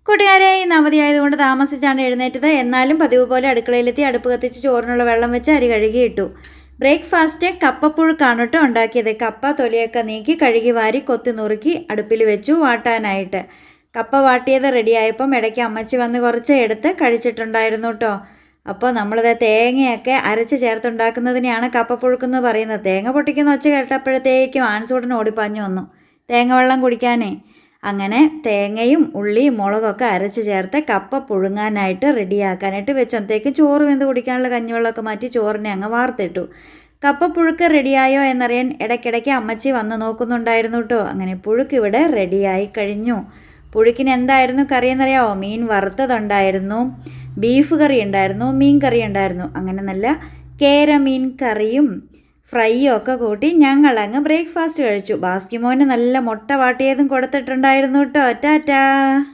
കൂട്ടുകാരെ ഇന്ന് അവധിയായതുകൊണ്ട് താമസിച്ചാണ് എഴുന്നേറ്റത്. എന്നാലും പതിവ് പോലെ അടുക്കളയിലെത്തി അടുപ്പ് കത്തിച്ച് ചോറിനുള്ള വെള്ളം വെച്ച് അരി കഴുകിയിട്ടു. ബ്രേക്ക്ഫാസ്റ്റ് കപ്പപ്പുഴുക്കാണ് കേട്ടോ ഉണ്ടാക്കിയത്. കപ്പ തൊലിയൊക്കെ നീക്കി കഴുകി വാരി കൊത്തി നുറുക്കി അടുപ്പിൽ വെച്ചു വാട്ടാനായിട്ട്. കപ്പ വാട്ടിയത് റെഡിയായപ്പം ഇടയ്ക്ക് അമ്മച്ചി വന്ന് കുറച്ച് എടുത്ത് കഴിച്ചിട്ടുണ്ടായിരുന്നു കേട്ടോ. അപ്പോൾ നമ്മളിത് തേങ്ങയൊക്കെ അരച്ച് ചേർത്തുണ്ടാക്കുന്നതിനെയാണ് കപ്പപ്പുഴുക്കെന്ന് പറയുന്നത്. തേങ്ങ പൊട്ടിക്കുന്ന ഒച്ച കേട്ടപ്പോഴത്തേക്കും ആൻസൂടൻ ഓടിപ്പാഞ്ഞു വന്നു തേങ്ങ വെള്ളം കുടിക്കാനേ. അങ്ങനെ തേങ്ങയും ഉള്ളിയും മുളകൊക്കെ അരച്ച് ചേർത്ത് കപ്പ പുഴുങ്ങാനായിട്ട് റെഡിയാക്കാനായിട്ട് വെച്ചത്തേക്കും ചോറ് വെന്ത് കുടിക്കാനുള്ള കഞ്ഞിവെള്ളമൊക്കെ മാറ്റി ചോറിനെ അങ്ങ് വാർത്തിട്ടു. കപ്പ പുഴുക്ക് റെഡിയായോ എന്നറിയാൻ ഇടയ്ക്കിടയ്ക്ക് അമ്മച്ചി വന്ന് നോക്കുന്നുണ്ടായിരുന്നു കേട്ടോ. അങ്ങനെ പുഴുക്ക് ഇവിടെ റെഡിയായി കഴിഞ്ഞു. പുഴുക്കിന് എന്തായിരുന്നു കറി എന്നറിയാമോ? മീൻ വറുത്തതുണ്ടായിരുന്നു, ബീഫ് കറി ഉണ്ടായിരുന്നു, മീൻ കറി ഉണ്ടായിരുന്നു. അങ്ങനെ നല്ല കേര മീൻ കറിയും ഫ്രൈയും ഒക്കെ കൂട്ടി ഞങ്ങളങ്ങ് ബ്രേക്ക്ഫാസ്റ്റ് കഴിച്ചു. ബാസ്കിമോന് നല്ല മുട്ട വാട്ടിയതും കൊടുത്തിട്ടുണ്ടായിരുന്നു കേട്ടോ. ടാറ്റാ.